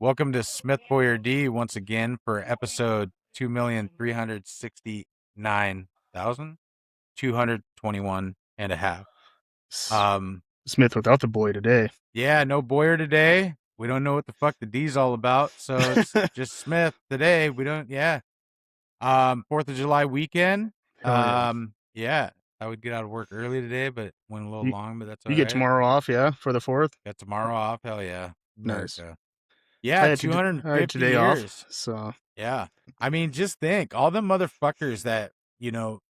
Welcome to Smith Boyer D once again for episode 2,369,221 and a half. S- Smith without the boy today. Yeah, no Boyer today. We don't know what the fuck the D's all about, so it's just Smith today. We don't, yeah. 4th of July weekend. Hell yeah. Yeah, I would get out of work early today, but went a little You, long, but that's all you get right. tomorrow off, yeah, for the 4th? Got tomorrow off. Hell yeah, Nice. America. I Yeah, had, I had 250 today off, years. so. Yeah. I mean, just think all the motherfuckers that,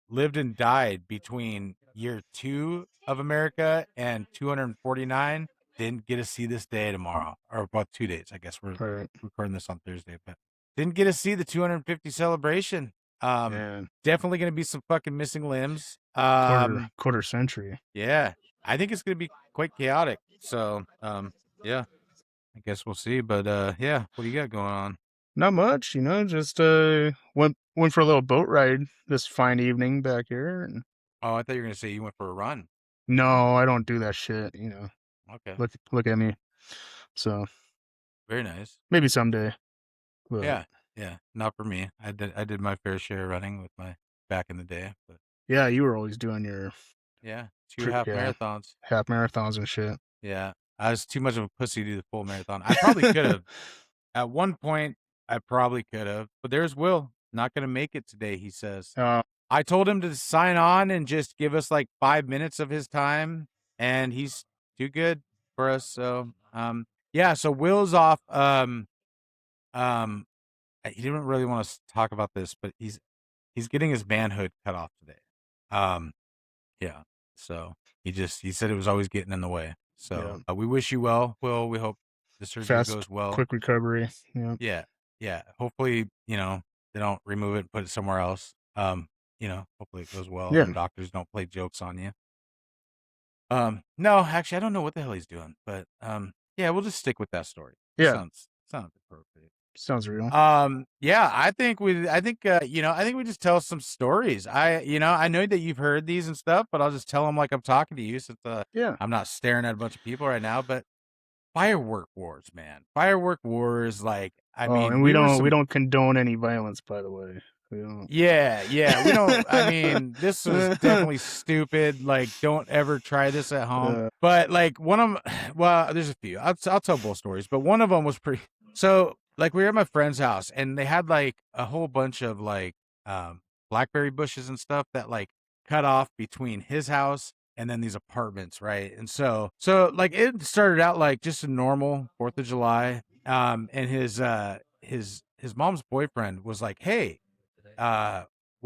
lived and died between year 2 of America and 249 didn't get to see this day tomorrow, or about 2 days. I guess we're Right. recording this on Thursday, but didn't get to see the 250 celebration. Man, Definitely going to be some fucking missing limbs. quarter century. Yeah. I think it's going to be quite chaotic. So, yeah, I guess we'll see. But, yeah, what do you got going on? Not much, just went for a little boat ride this fine evening back here. And Oh, I thought you were going to say you went for a run. no, I don't do that shit, Okay. Look at me. So, Very nice. maybe someday. But Yeah. Not for me. I did my fair share of running with my back in the day, but yeah, you were always doing your yeah, 2 half marathons. half marathons and shit. Yeah. I was too much of a pussy to do the full marathon. I probably could have. At one point, I probably could have. But there's Will. Not going to make it today, he says. I told him to sign on and just give us like 5 minutes of his time, and he's too good for us. So, yeah, so Will's off. He didn't really want to talk about this, but he's getting his manhood cut off today. Yeah. So he said it was always getting in the way. So we wish you well, Will. We hope the surgery goes well. Quick recovery. Yeah. Hopefully, they don't remove it and put it somewhere else. Hopefully it goes well. Yeah. And doctors don't play jokes on you. No, actually, I don't know what the hell he's doing, but yeah, we'll just stick with that story. Yeah. Sounds appropriate. Sounds real. Yeah, I think we just tell some stories. I know that you've heard these and stuff, but I'll just tell them like I'm talking to you since I'm not staring at a bunch of people right now, but firework wars, man. Firework wars, like, I mean, and we don't condone any violence, by the way. We don't. Yeah, we don't. I mean, this was definitely stupid. Like, don't ever try this at home. But like one of them, well, there's a few. I'll tell both stories, but one of them was pretty. So like we were at my friend's house, and they had like a whole bunch of like blackberry bushes and stuff that like cut off between his house and then these apartments, right? And so like it started out like just a normal 4th of July. And his mom's boyfriend was like, "Hey, why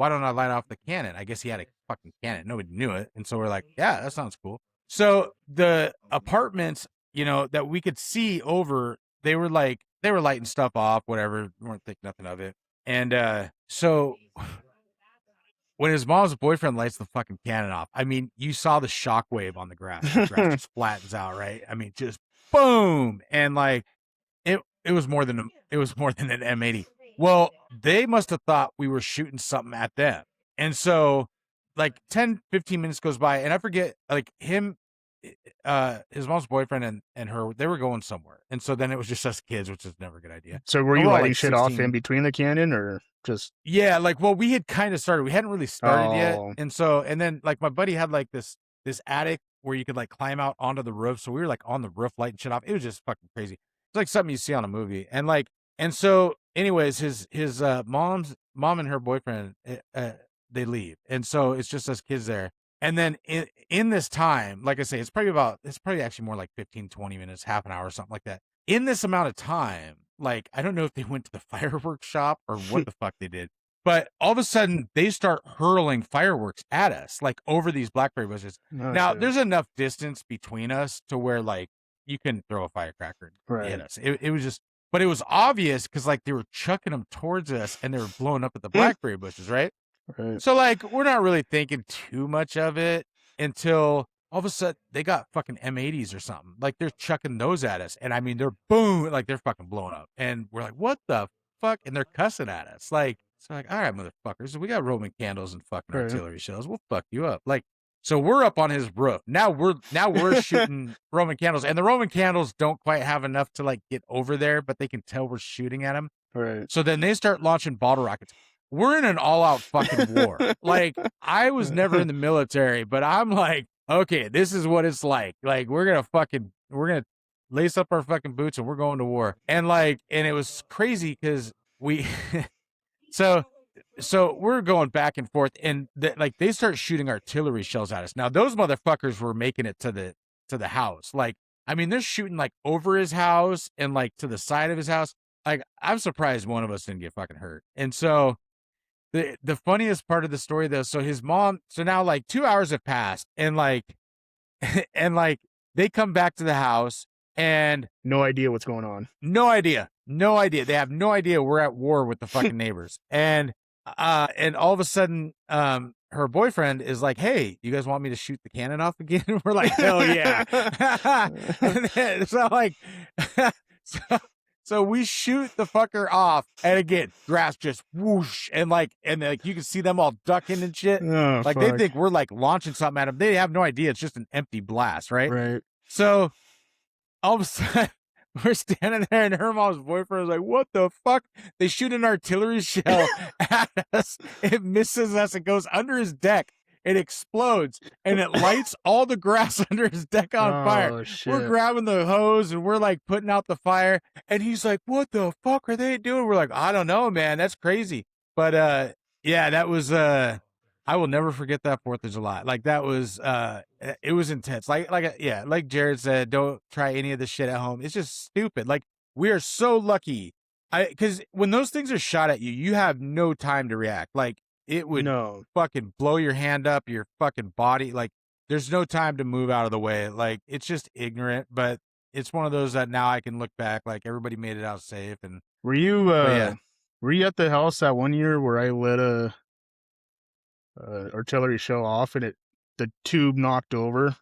don't I light off the cannon?" I guess he had a fucking cannon. Nobody knew it. And so we're like, yeah, that sounds cool. So the apartments, that we could see over, they were lighting stuff off, whatever. We weren't thinking nothing of it. And so when his mom's boyfriend lights the fucking cannon off, I mean, you saw the shockwave on the grass. The grass just flattens out, right? I mean, just boom. And like it was more than an M80. Well, they must have thought we were shooting something at them. And so like 10, 15 minutes goes by, and I forget, like him, his mom's boyfriend and her, they were going somewhere. And so then it was just us kids, which is never a good idea. So were you lighting shit off in between the cannon, or just? Yeah, like, well, we had kind of started. We hadn't really started yet. And then like my buddy had like this attic where you could like climb out onto the roof. So we were like on the roof lighting shit off. It was just fucking crazy. It's like something you see on a movie. And so anyways, his mom and her boyfriend, they leave. And so it's just us kids there. And then in this time, like I say, it's probably actually more like 15, 20 minutes, half an hour or something like that. In this amount of time, like, I don't know if they went to the fireworks shop or what the fuck they did, but all of a sudden they start hurling fireworks at us, like over these blackberry bushes. Now there's enough distance between us to where like you can throw a firecracker and hit us. It was just, but it was obvious because like they were chucking them towards us and they were blowing up at the blackberry bushes, right? So like we're not really thinking too much of it until all of a sudden they got fucking M80s or something. Like they're chucking those at us. And I mean, they're boom, like they're fucking blowing up. And we're like, what the fuck? And they're cussing at us. Like, it's like, all right, motherfuckers, we got Roman candles and fucking artillery shells. We'll fuck you up. Like, So we're up on his roof. Now we're shooting Roman candles, and the Roman candles don't quite have enough to like get over there, but they can tell we're shooting at them. Right. So then they start launching bottle rockets. We're in an all-out fucking war. Like, I was never in the military, but I'm like, okay, this is what it's like. Like, we're gonna lace up our fucking boots and we're going to war. And it was crazy because we so we're going back and forth, and they start shooting artillery shells at us. Now those motherfuckers were making it to the house. Like, I mean, they're shooting like over his house and like to the side of his house. Like, I'm surprised one of us didn't get fucking hurt. And so the funniest part of the story though, so his mom, so now like 2 hours have passed, and like and like they come back to the house and no idea what's going on. No idea. They have no idea we're at war with the fucking neighbors. And all of a sudden, her boyfriend is like, "Hey, you guys want me to shoot the cannon off again?" We're like, "Hell yeah!" And then, so we shoot the fucker off, and again, grass just whoosh, and you can see them all ducking and shit. Oh, like, fuck. they think we're like launching something at them. They have no idea it's just an empty blast, right? Right. So all of a sudden, we're standing there, and her mom's boyfriend is like, "What the fuck?" They shoot an artillery shell at us. It misses us. It goes under his deck. It explodes, and it lights all the grass under his deck on fire. Shit. We're grabbing the hose, and we're like putting out the fire. And he's like, "What the fuck are they doing?" We're like, "I don't know, man. That's crazy." But yeah, that was I will never forget that 4th of July. Like, that was it was intense. Like Jared said, don't try any of this shit at home. It's just stupid. Like, we are so lucky. Because when those things are shot at you, you have no time to react. Like, it would fucking blow your hand up, your fucking body. Like, there's no time to move out of the way. Like, it's just ignorant, but it's one of those that now I can look back, like, everybody made it out safe. And were you at the house that one year where I lit a artillery shell off, and the tube knocked over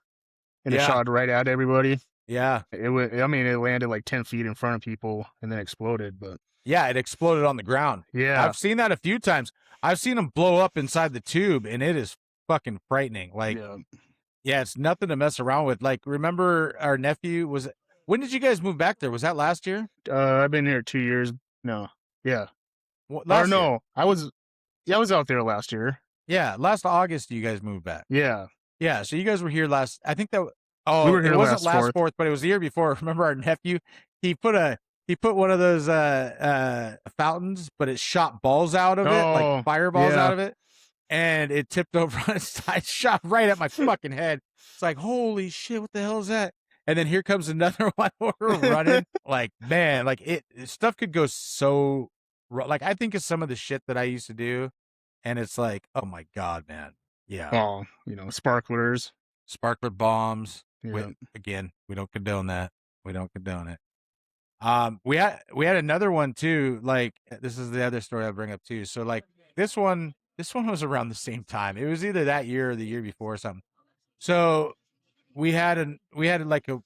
and it shot right at everybody? Yeah. It landed like 10 feet in front of people and then exploded. But yeah, it exploded on the ground. Yeah. I've seen that a few times. I've seen them blow up inside the tube, and it is fucking frightening. Like, yeah, it's nothing to mess around with. Like, remember our nephew when did you guys move back there? Was that last year? I've been here 2 years. No. Yeah. Last year. I was out there last year. Yeah, last August you guys moved back. Yeah. Yeah, so you guys were here last, I think that, we were here it wasn't last 4th, but it was the year before. Remember our nephew? He put one of those fountains, but it shot balls out of it, like fireballs out of it, and it tipped over on its side, shot right at my fucking head. It's like, holy shit, what the hell is that? And then here comes another one where we're running. Like, man, like stuff could go so, like, I think of some of the shit that I used to do, and it's like, oh my God, man. Yeah. Oh, sparklers. Sparkler bombs. Yeah. Again, we don't condone that. We don't condone it. We had another one too. Like, this is the other story I'll bring up too. So like this one was around the same time. It was either that year or the year before or something. So we had like a,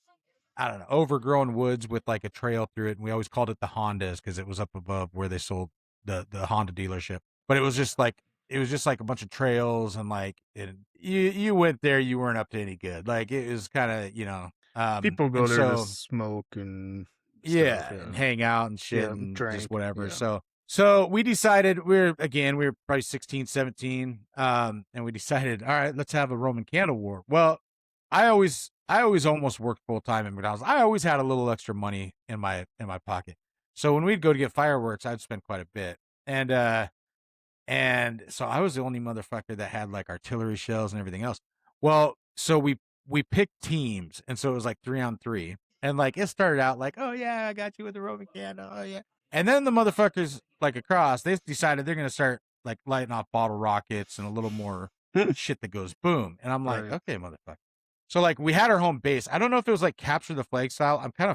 I don't know, overgrown woods with like a trail through it, and we always called it the Hondas because it was up above where they sold the Honda dealership. But it was just like a bunch of trails, and like you went there, you weren't up to any good. Like, it was kind of people go there to smoke and stuff, and hang out and shit, and drink, just whatever. Yeah. So we decided we were probably 16, 17, and we decided, all right, let's have a Roman candle war. Well, I always almost worked full time at McDonald's. I always had a little extra money in my pocket. So when we'd go to get fireworks, I'd spend quite a bit. And so I was the only motherfucker that had like artillery shells and everything else. Well, so we picked teams, and so it was like 3-on-3. And like, it started out like, oh yeah, I got you with the Roman candle. Oh yeah. And then the motherfuckers like across, they decided they're going to start like lighting off bottle rockets and a little more shit that goes boom. And I'm like, okay, motherfucker. So like, we had our home base. I don't know if it was like capture the flag style. I'm kind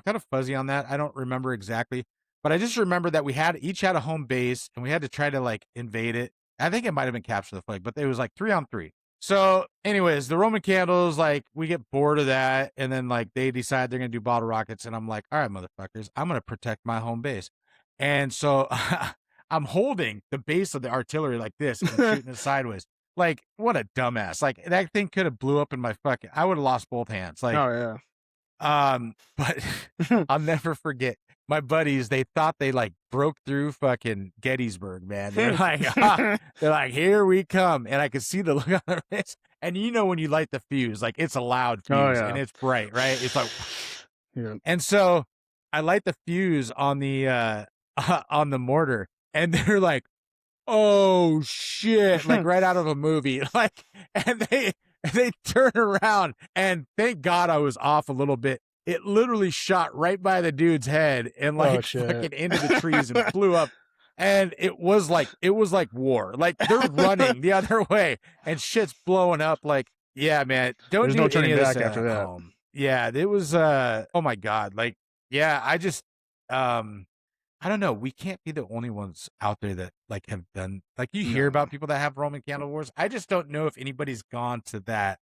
of fuzzy on that. I don't remember exactly, but I just remember that we each had a home base, and we had to try to like invade it. I think it might've been capture the flag, but it was like 3-on-3. So anyways, the Roman candles, like, we get bored of that. And then like, they decide they're going to do bottle rockets. And I'm like, all right, motherfuckers, I'm going to protect my home base. And so I'm holding the base of the artillery like this and shooting it sideways. like, what a dumbass. Like, that thing could have blew up in my fucking, I would have lost both hands. Like, Oh but I'll never forget my buddies. They thought they like broke through fucking Gettysburg, man. They're like, they're like, here we come. And I could see the look on their face. And you know, when you light the fuse, like it's a loud fuse and it's bright, right? It's like, yeah. And so I light the fuse on the mortar, and they're like, oh shit, like right out of a movie. Like, and they turn around, and thank God I was off a little bit. It literally shot right by the dude's head and like fucking into the trees and flew up. And it was like war. Like they're running the other way and shit's blowing up. Like, yeah, man. There's no turning back after that. Yeah, it was oh my God. Like, yeah, I just I don't know. We can't be the only ones out there that like have done, like, you hear about people that have Roman candle wars. I just don't know if anybody's gone to that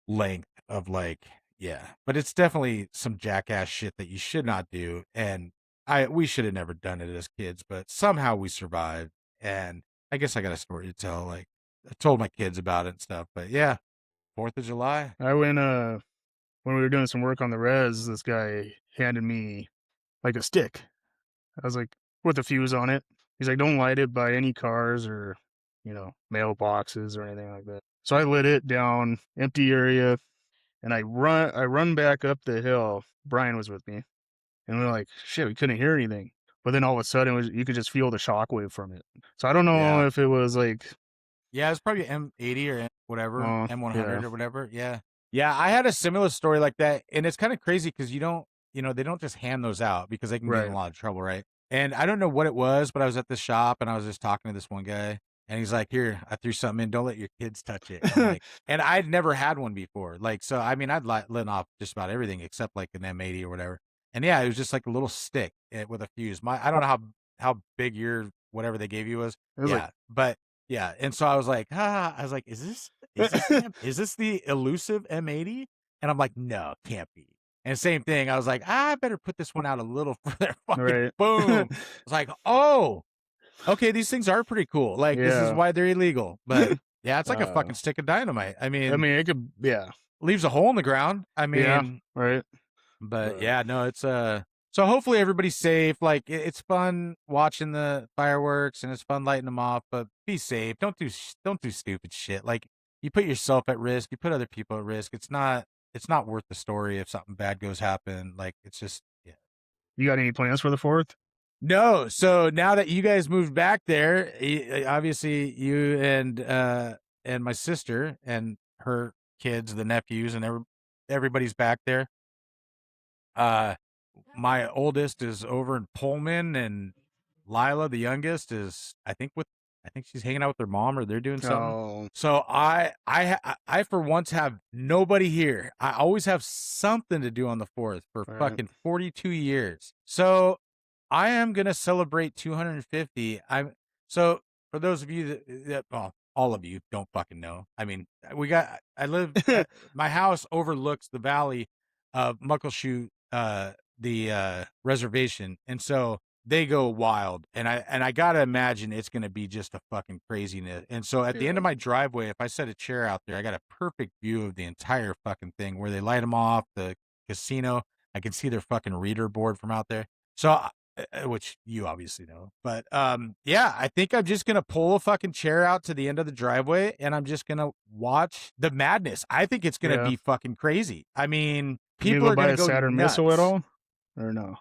length of like, yeah, but it's definitely some jackass shit that you should not do. And we should have never done it as kids, but somehow we survived. And I guess I got a story to tell. Like, I told my kids about it and stuff, but yeah, 4th of July. I went, when we were doing some work on the res, this guy handed me like a stick. I was like, with a fuse on it. He's like, don't light it by any cars or, mailboxes or anything like that. So I lit it down, empty area, and I run back up the hill. Brian was with me. And we're like, shit, we couldn't hear anything. But then all of a sudden, you could just feel the shockwave from it. So I don't know if it was like... Yeah, it was probably M80 or whatever, M100 or whatever. Yeah. Yeah, I had a similar story like that. And it's kind of crazy because they don't just hand those out because they can get in a lot of trouble, right? And I don't know what it was, but I was at the shop and I was just talking to this one guy. And he's like, here, I threw something in. Don't let your kids touch it. And, like, and I'd never had one before. Like, so, I mean, I'd lit off just about everything except like an M80 or whatever. And yeah, it was just like a little stick with a fuse. I don't know how big your whatever they gave you was. But yeah. And so I was like, is this the elusive M80? And I'm like, no, it can't be. And same thing. I was like, I better put this one out a little further. Fucking boom. It's like, oh, okay, these things are pretty cool. Like, this is why they're illegal. But yeah, it's like a fucking stick of dynamite. I mean, it could, leaves a hole in the ground. I mean, right. But yeah, no, it's so hopefully everybody's safe. Like, it's fun watching the fireworks and it's fun lighting them off, but be safe. Don't do stupid shit. Like, you put yourself at risk, you put other people at risk. It's not worth the story if something bad goes happen. Like, it's just, yeah. You got any plans for the 4th? No. So now that you guys moved back there, obviously you and my sister and her kids, the nephews, and everybody's back there. My oldest is over in Pullman, and Lila, the youngest, is I think she's hanging out with her mom or they're doing something. Oh. So I for once have nobody here. I always have something to do on the 4th for fucking 42 years. So I am going to celebrate 250. So for those of you that all of you don't fucking know. I mean, I live my house overlooks the valley of Muckleshoot, the reservation, and so they go wild, and I gotta imagine it's gonna be just a fucking craziness. And so at the end of my driveway, if I set a chair out there, I got a perfect view of the entire fucking thing where they light them off, the casino. I can see their fucking reader board from out there. So which you obviously know, but yeah, I think I'm just gonna pull a fucking chair out to the end of the driveway and I'm just gonna watch the madness. I think it's gonna be fucking crazy. I mean, people are gonna go Saturn nuts. missile at all, or no?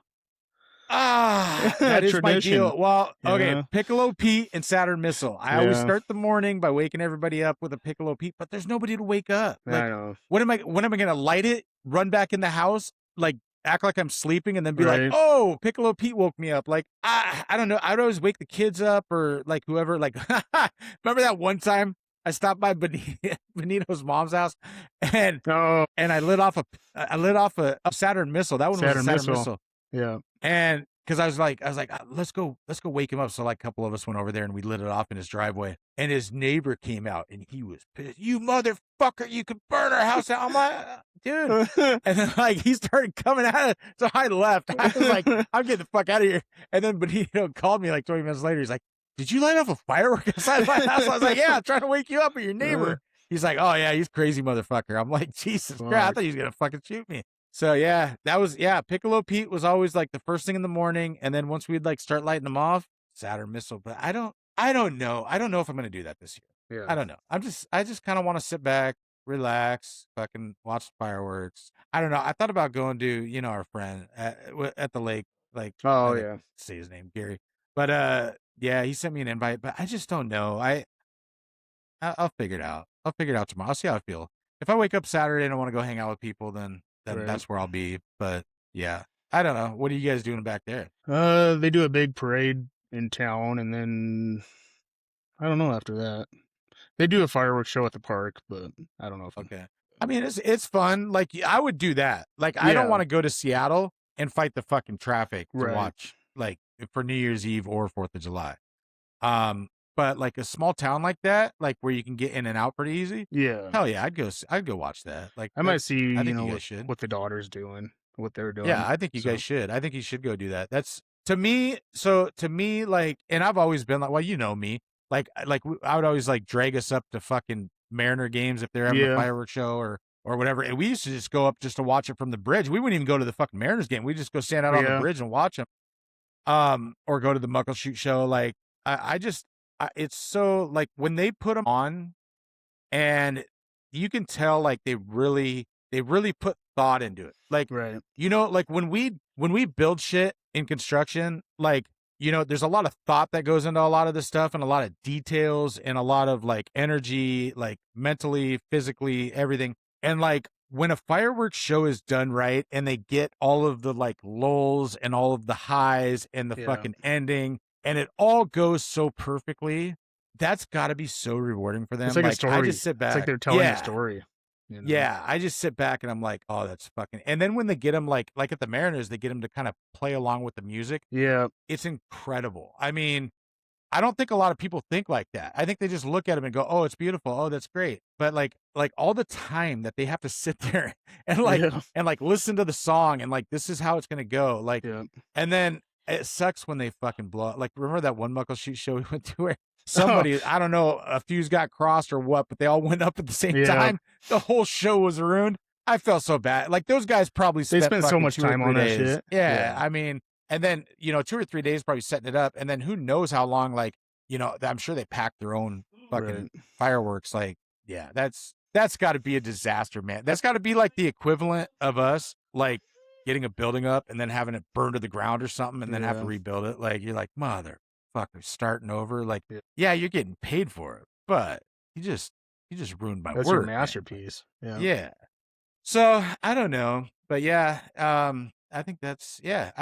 That is my deal. Well, okay, Piccolo Pete and Saturn Missile. I always start the morning by waking everybody up with a Piccolo Pete, but there's nobody to wake up. Like, I know. When am I gonna light it, run back in the house, like act like I'm sleeping, and then be like, oh, Piccolo Pete woke me up. Like, I don't know. I'd always wake the kids up or like whoever. Like, remember that one time I stopped by Benito's mom's house and I lit off a Saturn Missile. That one was a Saturn Missile. Yeah. And because I was like, let's go wake him up. So like a couple of us went over there and we lit it off in his driveway. And his neighbor came out and he was pissed. You motherfucker, you could burn our house out. I'm like, dude. And then like he started coming at it. So I left. I was like, I'm getting the fuck out of here. And then Benito called me like 20 minutes later. He's like, did you light off a firework outside my house? I was like, yeah, I'm trying to wake you up or your neighbor. He's like, oh yeah, he's crazy motherfucker. I'm like, Jesus Christ, I thought he was going to fucking shoot me. So yeah, Piccolo Pete was always like the first thing in the morning. And then once we'd like start lighting them off, Saturn missile. But I don't know. I don't know if I'm going to do that this year. Yeah. I don't know. I just kind of want to sit back, relax, fucking watch the fireworks. I don't know. I thought about going to, our friend at the lake, like, Oh I yeah. say his name, Gary. But yeah, he sent me an invite, but I just don't know. I'll figure it out. I'll figure it out tomorrow. I'll see how I feel. If I wake up Saturday and I want to go hang out with people, then Right. that's where I'll be. But yeah, I don't know. What are you guys doing back there? They do a big parade in town, and then I don't know after that. They do a fireworks show at the park, but I don't know if Okay. I mean, it's fun. Like I would do that. Like I don't want to go to Seattle and fight the fucking traffic to watch like for New Year's Eve or 4th of July. But like a small town like that, like where you can get in and out pretty easy. Yeah. Hell yeah, I'd go watch that. Like I might see, I think you guys should. what the daughter's doing, what they're doing. Yeah, I think you guys should. I think you should go do that. That's to me, like, and I've always been like, well, you know me, like I would always like drag us up to fucking Mariner games if they're having a fireworks show or whatever. And we used to just go up just to watch it from the bridge. We wouldn't even go to the fucking Mariners game. We just go stand out on the bridge and watch them. Or go to the Muckleshoot show. Like it's so like when they put them on, and you can tell like they really put thought into it. Like like when we build shit in construction, like there's a lot of thought that goes into a lot of this stuff and a lot of details and a lot of like energy, like mentally, physically, everything. And like when a fireworks show is done right and they get all of the like lulls and all of the highs and the fucking ending and it all goes so perfectly, that's got to be so rewarding for them. It's like a story. I just sit back. It's like they're telling a story. Yeah, I just sit back and I'm like, oh, that's fucking. And then when they get them like at the Mariners, they get them to kind of play along with the music. Yeah, it's incredible. I mean, I don't think a lot of people think like that. I think they just look at them and go, "Oh, it's beautiful. Oh, that's great." But like all the time that they have to sit there and like listen to the song and like this is how it's gonna go. Like, and then it sucks when they fucking blow up. Like, remember that one Muckleshoot show we went to where somebody, I don't know, a fuse got crossed or what, but they all went up at the same time. The whole show was ruined. I felt so bad. Like those guys probably spent so much time on that shit. Yeah, I mean. And then, 2 or 3 days probably setting it up. And then who knows how long, like, I'm sure they packed their own fucking fireworks. Like, yeah, that's got to be a disaster, man. That's got to be like the equivalent of us, like, getting a building up and then having it burn to the ground or something and then have to rebuild it. Like, you're like, motherfucker, starting over. Like, yeah, you're getting paid for it, but you just ruined my work. That's your masterpiece. Man. Yeah. So, I don't know. But yeah, I think I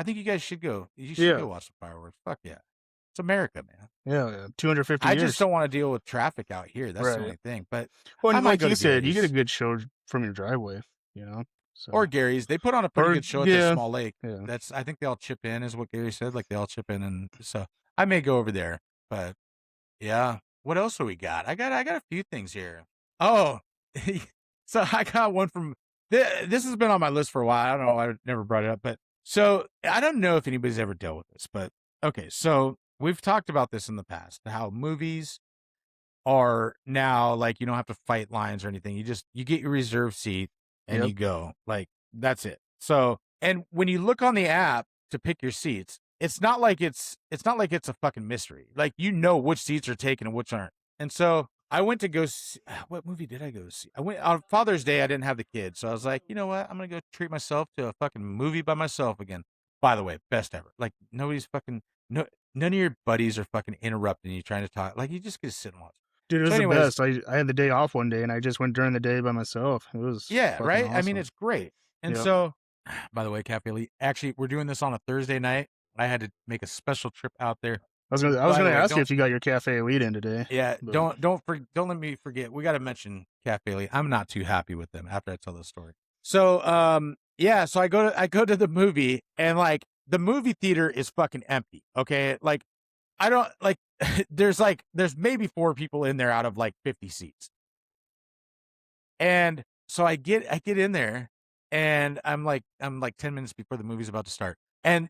think you guys should go. You should go watch the fireworks. Fuck yeah. It's America, man. Yeah, 250 years. I just don't want to deal with traffic out here. That's the only thing. But like you said, you get a good show from your driveway, So. Or Gary's. They put on a pretty good show at the small lake. Yeah. I think they all chip in is what Gary said. Like they all chip in, and so I may go over there. But yeah. What else do we got? I got a few things here. Oh, so I got one from this has been on my list for a while. I don't know. I never brought it up, but so I don't know if anybody's ever dealt with this, but okay. So we've talked about this in the past, how movies are now like, you don't have to fight lines or anything. You get your reserved seat and you go, like, that's it. So, and when you look on the app to pick your seats, it's not like it's a fucking mystery. Like, which seats are taken and which aren't. And so I went to go see, what movie did I go see? I went on Father's Day. I didn't have the kids. So I was like, you know what? I'm going to go treat myself to a fucking movie by myself again. By the way, best ever. Like nobody's fucking, none of your buddies are fucking interrupting you trying to talk. Like you just get to sit and watch. Dude, it was the best. I had the day off one day and I just went during the day by myself. It was right. Awesome. I mean, it's great. And so, by the way, Cafe Elite, actually, we're doing this on a Thursday night. I had to make a special trip out there. I was gonna ask you if you got your Cafe Elite in today. Yeah, but don't let me forget. We got to mention Cafe Elite. I'm not too happy with them after I tell this story. So so I go to the movie and like the movie theater is fucking empty. Okay, like I don't like there's maybe 4 people in there out of like 50 seats. And so I get in there and I'm like 10 minutes before the movie's about to start, and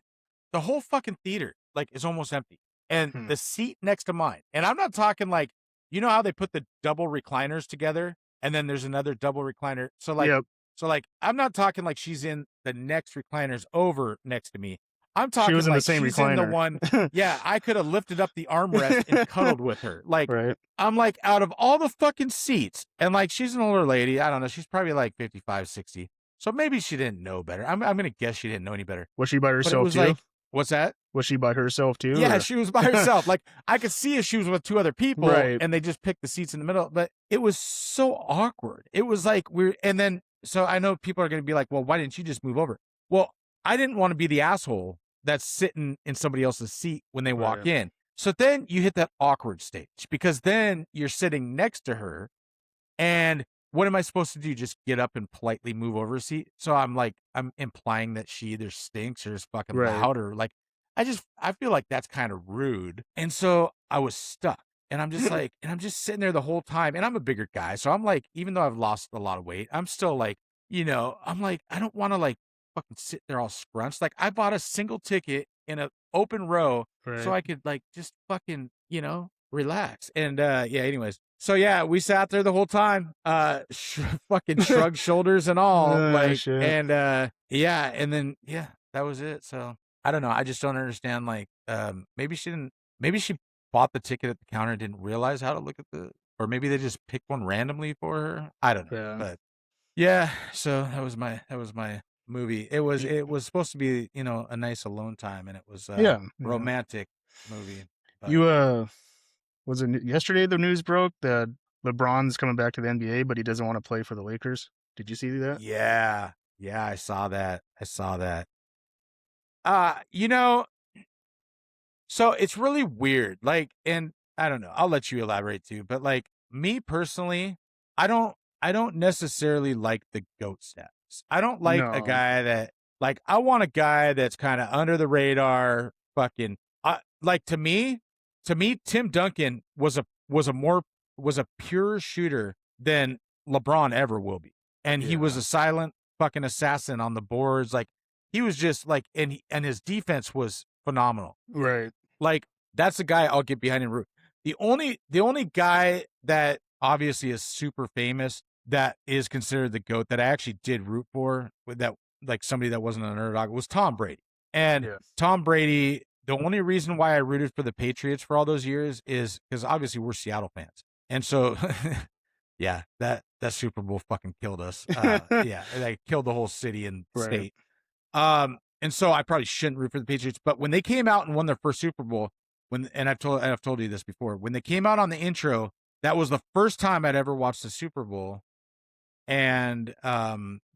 the whole fucking theater like is almost empty. and the seat next to mine. And I'm not talking like, you know how they put the double recliners together and then there's another double recliner. So like I'm not talking like she's in the next recliners over next to me. I'm She talking was in the like same she's in the recliner. one. Yeah, I could have lifted up the armrest and cuddled with her. Like Right. I'm like, out of all the fucking seats, and like she's an older lady. I don't know. She's probably like 55, 60. So maybe she didn't know better. I'm gonna guess she didn't know any better. Was she by But it herself was too? like, what's that? Was she by herself too? Yeah, or- she was by herself. Like I could see if she was with two other people, Right. and they just picked the seats in the middle. But it was so awkward. It was like and then so I know people are gonna be like, well, why didn't you just move over? Well, I didn't want to be the asshole that's sitting in somebody else's seat when they walk Right. in. So then you hit that awkward stage because then you're sitting next to her, and what am I supposed to do? Just get up and politely move over a seat? So I'm like, I'm implying that she either stinks or is fucking Right. loud, or like, I feel like that's kind of rude. And so I was stuck, and I'm just like, and I'm just sitting there the whole time. And I'm a bigger guy. So I'm like, even though I've lost a lot of weight, I'm still like, I'm like, I don't want to like fucking sit there all scrunched. Like I bought a single ticket in an open row so I could like just fucking, relax. And yeah, anyways. So yeah, we sat there the whole time, fucking shrugged shoulders and all, like, shit. and yeah, and then yeah, that was it. So I don't know. I just don't understand. Like, maybe she bought the ticket at the counter and didn't realize how to look at or maybe they just picked one randomly for her. I don't know. Yeah. But yeah, so that was my movie. It was supposed to be, a nice alone time, and it was romantic movie. But You was it yesterday the news broke that LeBron's coming back to the NBA, but he doesn't want to play for the Lakers? Did you see that? yeah, I saw that. So it's really weird. Like, and I don't know. I'll let you elaborate too. But like me personally, I don't necessarily like the GOAT status. I don't like a No. guy that like I want a guy that's kind of under the radar. Fucking like to me, Tim Duncan was a pure shooter than LeBron ever will be, and he was a silent fucking assassin on the boards. Like he was just like, and his defense was phenomenal. Right. Like that's the guy I'll get behind and root. The only guy that obviously is super famous that is considered the GOAT that I actually did root for with that, like somebody that wasn't an underdog, was Tom Brady. And Tom Brady, the only reason why I rooted for the Patriots for all those years is because obviously we're Seattle fans. And so yeah, that Super Bowl fucking killed us. Yeah, they killed the whole city and state. And so I probably shouldn't root for the Patriots, but when they came out and won their first Super Bowl, I've told you this before, when they came out on the intro, that was the first time I'd ever watched the Super Bowl, and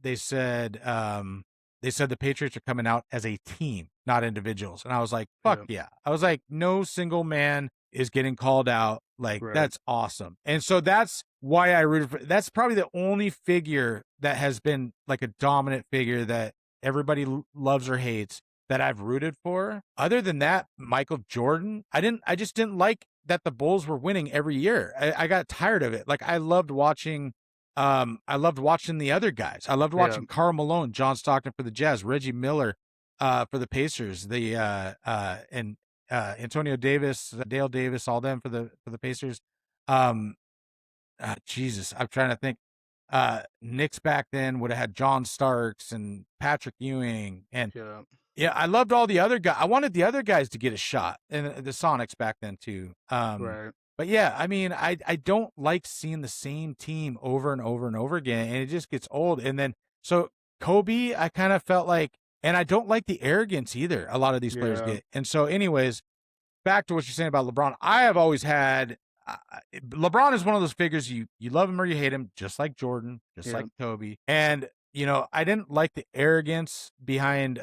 they said the Patriots are coming out as a team, not individuals, and I was like, fuck yeah. I was like, no single man is getting called out. Like that's awesome, and so that's why I rooted for. That's probably the only figure that has been like a dominant figure that everybody loves or hates that I've rooted for. Other than that, Michael Jordan, I just didn't like that the Bulls were winning every year. I got tired of it. Like I loved watching the other guys. I loved watching Karl Malone, John Stockton for the Jazz, Reggie Miller for the Pacers, and Antonio Davis, Dale Davis, all them for the Pacers. Jesus, I'm trying to think. Knicks back then would have had John Starks and Patrick Ewing, and I loved all the other guys. I wanted the other guys to get a shot, and the Sonics back then too. But yeah, I mean, I don't like seeing the same team over and over and over again, and it just gets old. And then so Kobe, I kind of felt like, and I don't like the arrogance either. A lot of these players get, and so anyways, back to what you're saying about LeBron. I have always had. LeBron is one of those figures you love him or you hate him, just like Jordan, just like Kobe. And I didn't like the arrogance behind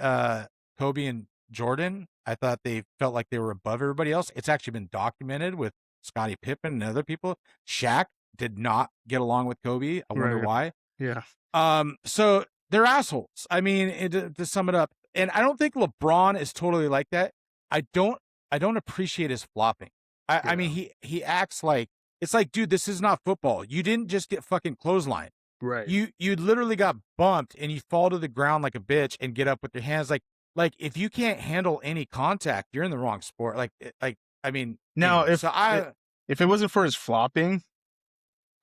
Kobe and Jordan. I thought they felt like they were above everybody else. It's actually been documented with Scottie Pippen and other people. Shaq did not get along with Kobe. I wonder why. Yeah. So they're assholes. I mean, to sum it up, and I don't think LeBron is totally like that. I don't appreciate his flopping. I mean, he acts like, it's like, dude, this is not football. You didn't just get fucking clotheslined. Right. You literally got bumped and you fall to the ground like a bitch and get up with your hands. Like if you can't handle any contact, you're in the wrong sport. Like I mean, Now, anyway, so if it wasn't for his flopping,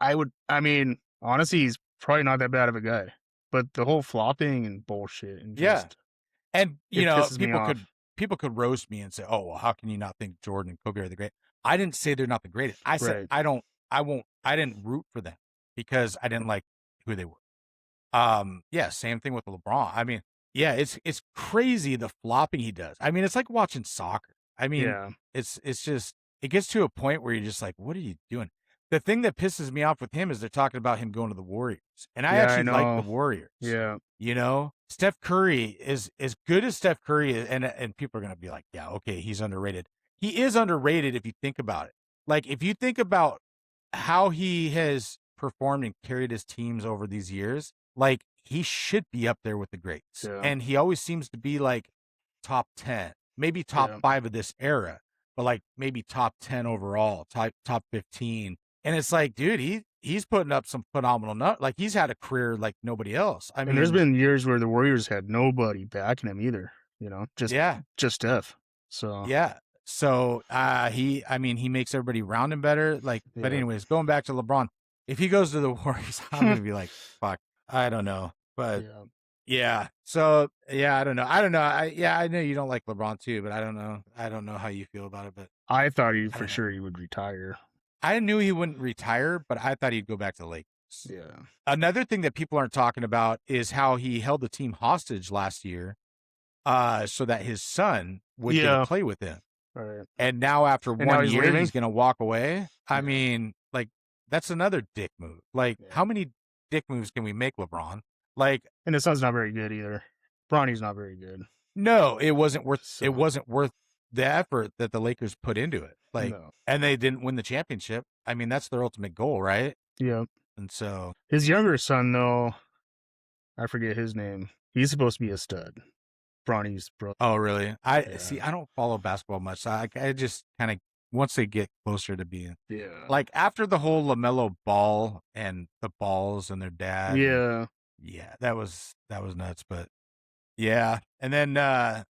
I mean, honestly, he's probably not that bad of a guy. But the whole flopping and bullshit and yeah. just And it pisses me off. people could roast me and say, "Oh, well, how can you not think Jordan and Kobe are the great?" I didn't say they're not the greatest. I said Right. I didn't root for them because I didn't like who they were. Yeah, same thing with LeBron. I mean, yeah, it's crazy the flopping he does. I mean, it's like watching soccer. I mean, Yeah. it's just it gets to a point where you're just like, what are you doing? The thing that pisses me off with him is they're talking about him going to the Warriors. And I Yeah, I actually like the know. Warriors. Yeah. You know, Steph Curry is as good as Steph Curry is, and people are gonna be like, yeah, okay, he's underrated. He is underrated if you think about it. Like if you think about how he has performed and carried his teams over these years, like he should be up there with the greats. Yeah. And he always seems to be like top 10, maybe top Yeah. 5 of this era, but like maybe top 10 overall, top 15. And it's like, dude, he's putting up some phenomenal like he's had a career like nobody else. I And there's mean, been years where the Warriors had nobody backing him either, you know, just yeah. Steph. So Yeah. So I mean, he makes everybody around him better. Like, but yeah. anyways, going back to LeBron, if he goes to the Warriors, I'm gonna be like, fuck, I don't know. But Yeah. yeah. So yeah, I don't know. I don't know. I know you don't like LeBron too, but I don't know. I don't know how you feel about it, but I thought I for don't know. sure he would retire. I knew he wouldn't retire, but I thought he'd go back to the Lakers. Yeah. Another thing that people aren't talking about is how he held the team hostage last year, so that his son would get to play with him. Right. And now after And now 1 he's year, leaving? he's gonna walk away. I Yeah. mean, like that's another dick move. Like, Yeah. how many dick moves can we make, LeBron? Like, And his son's not very good either. Bronny's not very good. no, it wasn't worth So, it wasn't worth the effort that the Lakers put into it. Like, no. and they didn't win the championship. I mean, that's their ultimate goal, right? Yeah. And so His younger son, though, I forget his name. He's supposed to be a stud. Bronny's brother. oh really? I Yeah. see, I don't follow basketball much. So I just kind of once they get closer to being Yeah. like after the whole LaMelo Ball and the Balls and their dad. Yeah. Yeah, that was nuts, but yeah. And then I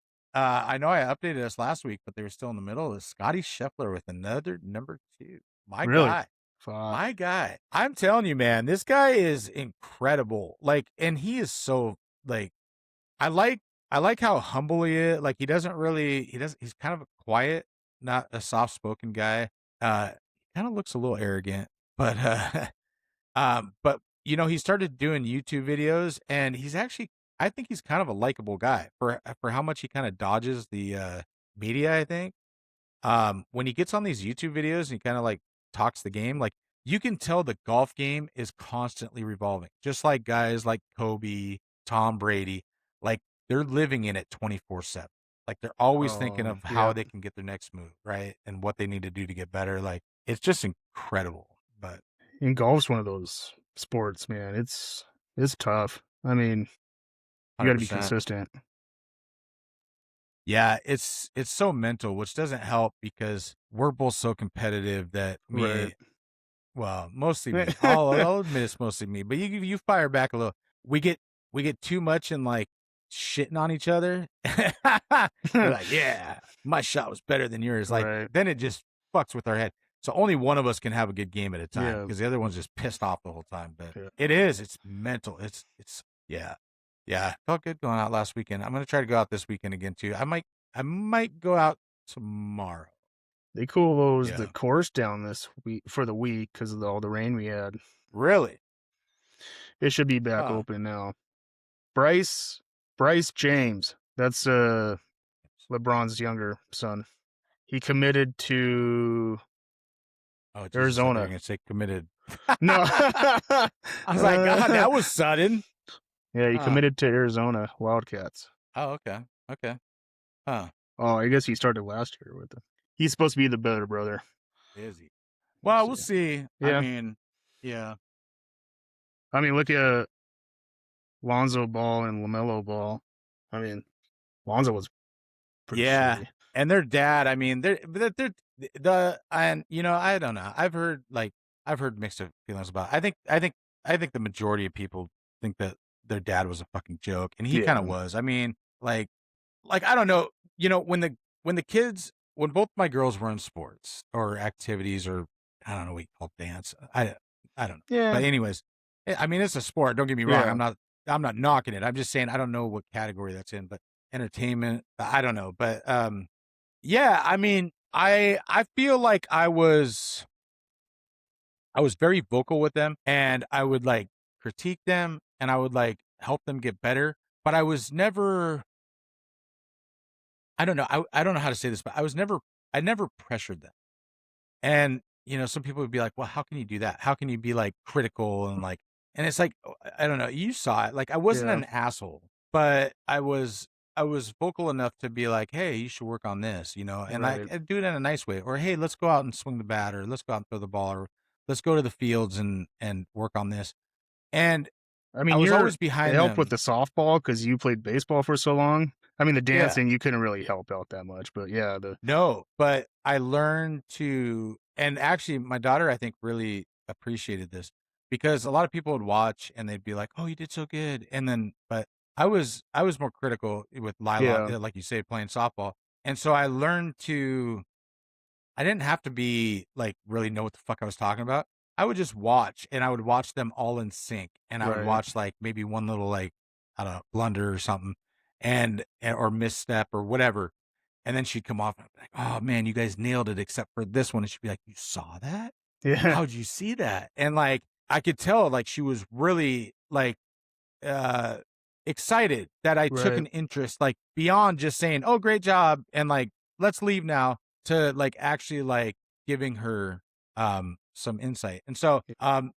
know I updated us last week, but they were still in the middle of Scotty Scheffler with another number 2. My Really? guy. Fuck. My guy. I'm telling you, man, this guy is incredible. Like, and he is so like I like how humble he is. Like he's kind of a quiet, not a soft spoken guy. He kind of looks a little arrogant, but but you know, he started doing YouTube videos, and I think he's kind of a likable guy for how much he kind of dodges the media. I think when he gets on these YouTube videos and he kind of like talks the game, like you can tell the golf game is constantly revolving, just like guys like Kobe, Tom Brady, like they're living in it 24/7. Like they're always thinking of how yeah. they can get their next move, right? And what they need to do to get better. Like it's just incredible. But And golf's one of those sports, man. It's tough. I mean, you got to be 100%. consistent. Yeah, it's so mental, which doesn't help because we're both so competitive that Right. well, mostly me. I'll admit it's mostly me, but you fire back a little. We get too much and like shitting on each other. We're like, yeah, my shot was better than yours. Like Right. then it just fucks with our head. So only one of us can have a good game at a time Yeah. because the other one's just pissed off the whole time. But Yeah. it's mental. It's yeah. Yeah, felt good going out last weekend. I'm gonna try to go out this weekend again too. I might go out tomorrow. They closed the Yeah. course down this week for the week because of all the rain we had. Really? It should be back Huh. open now. Bryce James. That's LeBron's younger son. He committed to Oh, Jesus, Arizona. I was gonna say committed. No. I was like, God, that was sudden. Yeah, he committed to Arizona Wildcats. Oh, okay. Okay. Huh. Oh, I guess he started last year with them. He's supposed to be the better brother. Is he? Well, we'll see. Yeah. I mean, yeah. I mean, look at Lonzo Ball and LaMelo Ball. I mean, Lonzo was pretty shitty. And their dad, I mean, and you know, I don't know. I've heard mixed feelings about it. I think the majority of people think that their dad was a fucking joke, and he kind of was. I mean, like I don't know, you know, when the kids when both my girls were in sports or activities, or I don't know what you call dance. I don't know. Yeah. But anyways, I mean, it's a sport. Don't get me wrong. Yeah. I'm not knocking it. I'm just saying I don't know what category that's in, but entertainment, I don't know. But yeah, I mean, I feel like I was very vocal with them, and I would like critique them, and I would like help them get better, but I was never, I don't know, I don't know how to say this, but I never pressured them. And, some people would be like, "Well, how can you do that? How can you be, like, critical and, like," and it's like, I don't know, you saw it, like, I wasn't Yeah. an asshole, but I was vocal enough to be like, "Hey, you should work on this," and Right. I do it in a nice way, or, "Hey, let's go out and swing the bat," or, "Let's go out and throw the ball," or, "Let's go to the fields and work on this." And I I mean, was it always behind helped with them. the softball because you played baseball for so long. I mean, the Yeah. dancing, you couldn't really help out that much, but yeah, No, but I learned to, and actually my daughter, I think, really appreciated this, because a lot of people would watch and they'd be like, "Oh, you did so good." And then, but I was more critical with Lila, yeah, like you say, playing softball. And so I learned to, I didn't have to be like really know what the fuck I was talking about. I would just watch, and I would watch them all in sync, and I would right. watch like maybe one little, like, I don't know, blunder or something, or misstep or whatever, and then she'd come off and I'd be like, "Oh man, you guys nailed it except for this one," and she'd be like, "You saw that? Yeah, How'd you see that?" And like I could tell like she was really like uh excited that I took right. an interest, like beyond just saying, "Oh, great job," and like, "Let's leave now," to like actually like giving her some insight. And so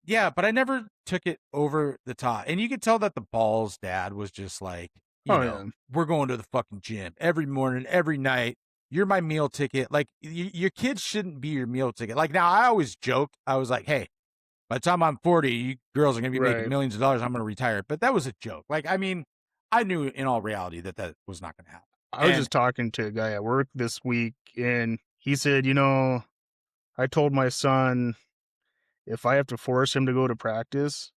yeah, but I never took it over the top. And you could tell that the Balls dad was just like, Oh, yeah. we're going to the fucking gym every morning, every night. You're my meal ticket. Like your kids shouldn't be your meal ticket. Like now I always joked. I was like, "Hey, by the time I'm 40, you girls are going to be making Right. millions of dollars. I'm going to retire." But that was a joke. Like, I mean, I knew in all reality that that was not going to happen. I was And just talking to a guy at work this week, and he said, I told my son if I have to force him to go to practice,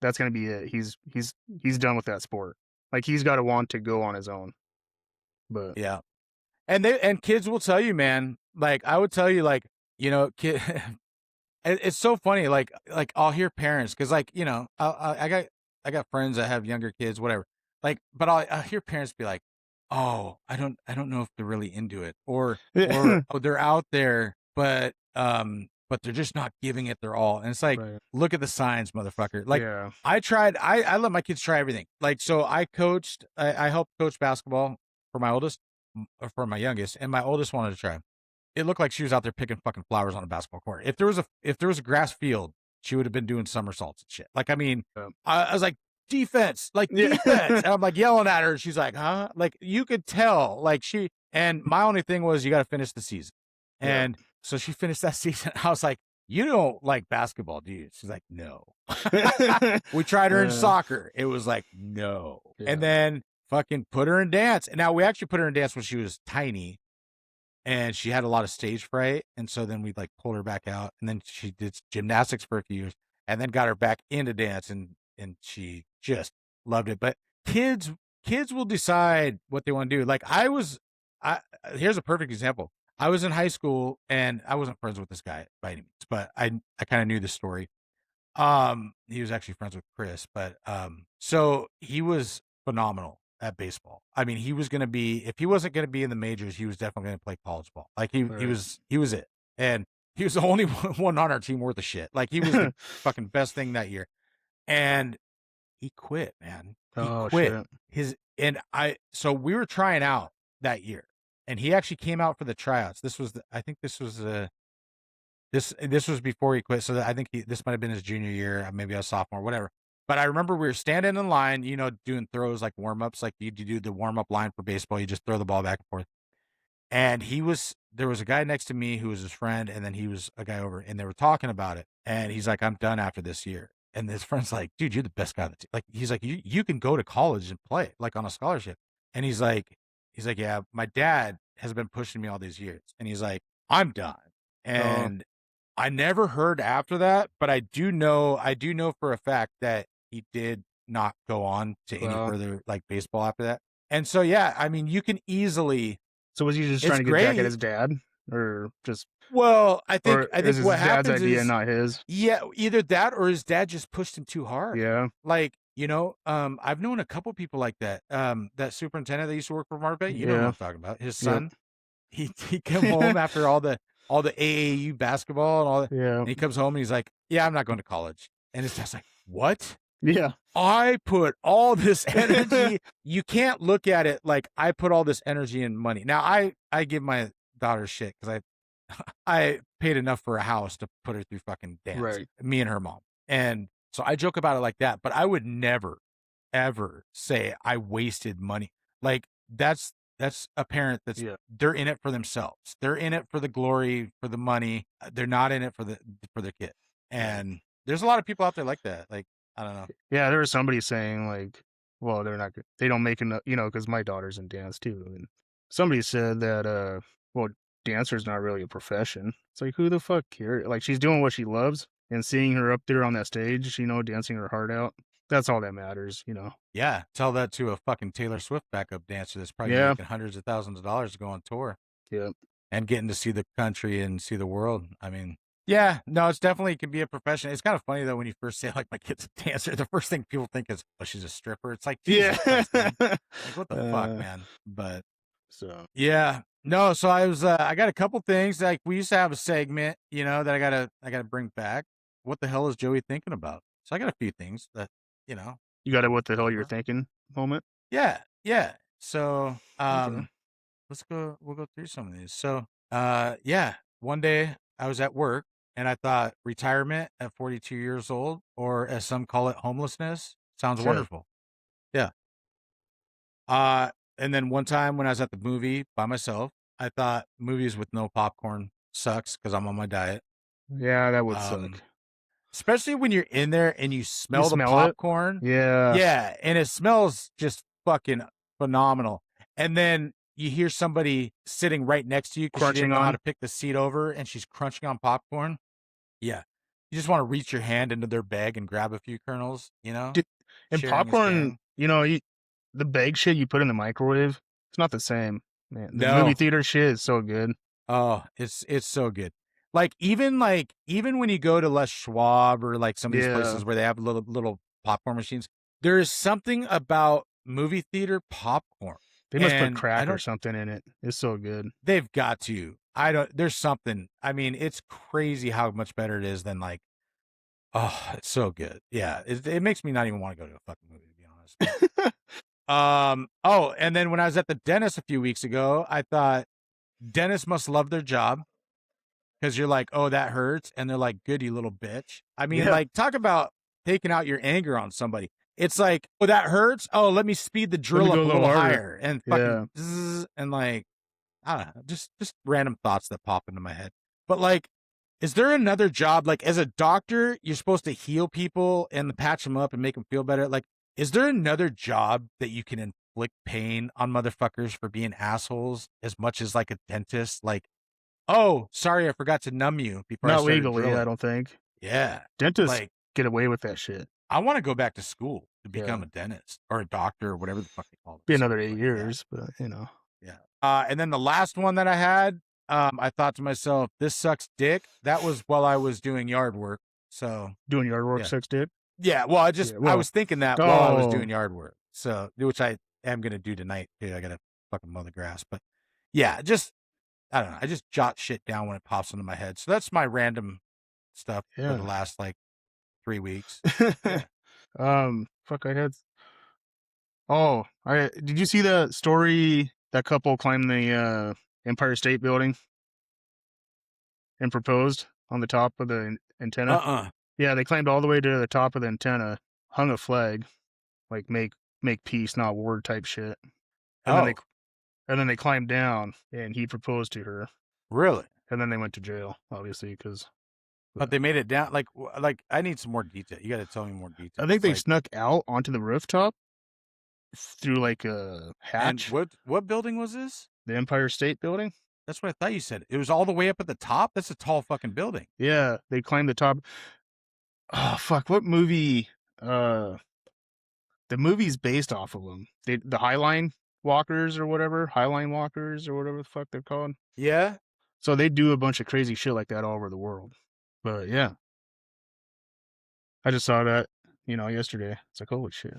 that's gonna be it. He's done with that sport. Like, he's gotta want to go on his own. But yeah, and kids will tell you, man. Like I would tell you, like, kid, it's so funny. Like I'll hear parents, because like I got friends that have younger kids, whatever. Like, but I'll hear parents be like, "Oh, I don't know if they're really into it," or "Oh, they're out there, but they're just not giving it their all." And it's like, right. look at the signs, motherfucker. Like Yeah. I tried, I let my kids try everything. Like so, I helped coach basketball for my oldest, or for my youngest, and my oldest wanted to try. It looked like she was out there picking fucking flowers on a basketball court. If there was a grass field, she would have been doing somersaults and shit. Like, I mean, I was like, "Defense, like defense," Yeah. and I'm like yelling at her, and she's like, "Huh?" Like you could tell, like and my only thing was, you got to finish the season, Yeah. and so she finished that season. I was like, "You don't like basketball, do you?" She's like, "No." We tried her in Uh, soccer. It was like, "No," and yeah. then fucking put her in dance. And now we actually put her in dance when she was tiny, and she had a lot of stage fright, and so then we like pulled her back out, and then she did gymnastics for a few years, and then got her back into dance, and she just loved it. But kids will decide what they want to do. Like I here's a perfect example. I was in high school, and I wasn't friends with this guy by any means, but I kind of knew the story. He was actually friends with Chris, but so he was phenomenal at baseball. I mean, he was going to be, if he wasn't going to be in the majors, he was definitely going to play college ball. Like he Right. was it. And he was the only one on our team worth of shit. Like he was the fucking best thing that year. And he quit, man. He Oh, quit shit. so we were trying out that year, and he actually came out for the tryouts. I think this was before he quit, so I think this might have been his junior year, maybe a sophomore, whatever. But I remember we were standing in line, doing throws like warm ups, like you do the warm up line for baseball. You just throw the ball back and forth. And there was a guy next to me who was his friend, and then he was a guy over, and they were talking about it. And he's like, "I'm done after this year." And his friend's like, "Dude, you're the best guy on the team." Like, he's like, you can go to college and play like on a scholarship. And he's like, "Yeah, my dad has been pushing me all these years." And he's like, "I'm done." Oh, And I never heard after that, but I do know for a fact that he did not go on to any well, further like baseball after that. And so yeah, I mean, you can easily So was he just It's trying to get back at great. his dad, or just, Well, I or think is his what dad's happens idea, is, not his? yeah, either that or his dad just pushed him too hard. Yeah. Like, I've known a couple people like that. That superintendent that used to work for Marvet, you know who Yeah. I'm talking about. His Yep. son, he come home after all the AAU basketball and all that, Yeah. and he comes home and he's like, "Yeah, I'm not going to college." And his dad's like, "What? Yeah. I put all this energy. You can't look at it like I put all this energy and money." Now, I give my daughter shit because I paid enough for a house to put her through fucking dance, Right. me and her mom. And so I joke about it like that, but I would never, ever say I wasted money. Like that's a parent Yeah. they're in it for themselves. They're in it for the glory, for the money. They're not in it for their kid. And there's a lot of people out there like that. Like, I don't know. Yeah, there was somebody saying like, well, they don't make enough, because my daughter's in dance too, and somebody said that, well, dancer's not really a profession. It's like, who the fuck cares? Like, she's doing what she loves, and seeing her up there on that stage, dancing her heart out, that's all that matters. Yeah, tell that to a fucking Taylor Swift backup dancer that's probably Yeah. making hundreds of thousands of dollars to go on tour. Yeah. And getting to see the country and see the world. I mean, yeah, no, it's definitely can be a profession. It's kind of funny though when you first say like my kid's a dancer, the first thing people think is, oh, she's a stripper. It's like, Jesus Yeah. Christ, man. Like, what the fuck, man? But So yeah, no. So I got a couple things. Like we used to have a segment, that I gotta bring back. What the hell is Joey thinking about? So I got a few things that you got it. What the hell you're thinking? Moment. Yeah, yeah. So Okay. we'll go through some of these. So yeah, one day I was at work and I thought retirement at 42 years old, or as some call it, homelessness, sounds Sure. wonderful. Yeah. And then one time when I was at the movie by myself, I thought movies with no popcorn sucks because I'm on my diet. Yeah, that would suck. Especially when you're in there and you smell the smell it? popcorn. Yeah. Yeah, and it smells just fucking phenomenal. And then you hear somebody sitting right next to you because she didn't know how to pick the seat over and she's crunching on popcorn. Yeah. You just want to reach your hand into their bag and grab a few kernels, And sharing is popcorn, caring. the bag shit you put in the microwave, it's not the same. Man, the No. movie theater shit is so good. Oh, it's so good. Even when you go to Les Schwab or like some of these places where they have little popcorn machines, there is something about movie theater popcorn. They must put crack or something in it. It's so good. They've got to. There's something. I mean, it's crazy how much better it is than like, oh, it's so good. Yeah. It makes me not even want to go to a fucking movie, to be honest. Oh, and then when I was at the dentist a few weeks ago, I thought dentists must love their job because you're like, oh, that hurts. And they're like, good, you little bitch. I mean, like, talk about taking out your anger on somebody. It's like, oh, that hurts. Oh, let me speed the drill up a little higher and fucking zzz, and like, I don't know, just random thoughts that pop into my head. But like, is there another job? Like, as a doctor, you're supposed to heal people and patch them up and make them feel better. Like, is there another job that you can inflict pain on motherfuckers for being assholes as much as like a dentist? Like, oh, sorry, I forgot to numb you before I Not started legally, drilling. I don't think. Yeah. Dentists get away with that shit. I want to go back to school to become a dentist or a doctor or whatever the fuck they call it. Be another 8 years, but Yeah. And then the last one that I had, I thought to myself, this sucks dick. That was while I was doing yard work. So doing yard work sucks dick? Yeah. Well, I was thinking that while I was doing yard work. So, which I am going to do tonight too. I got to fucking mow the grass, but yeah, I don't know. I just jot shit down when it pops into my head. So that's my random stuff for the last like 3 weeks. Fuck, I had. Oh, did you see the story? That couple climbed the Empire State Building and proposed on the top of the antenna. Yeah, they climbed all the way to the top of the antenna, hung a flag, like make peace, not war type shit. And then they climbed down, and he proposed to her. Really? And then they went to jail, obviously, because. But they made it down. Like I need some more detail. You got to tell me more detail. I think they snuck out onto the rooftop through like a hatch. And what building was this? The Empire State Building. That's what I thought you said. It was all the way up at the top. That's a tall fucking building. Yeah, they climbed the top. Oh fuck! What movie? The movie's based off of them. The High Line. walkers or whatever, Highline walkers or whatever the fuck they're called. Yeah. So they do a bunch of crazy shit like that all over the world. But yeah, I just saw that, yesterday. It's like, holy shit.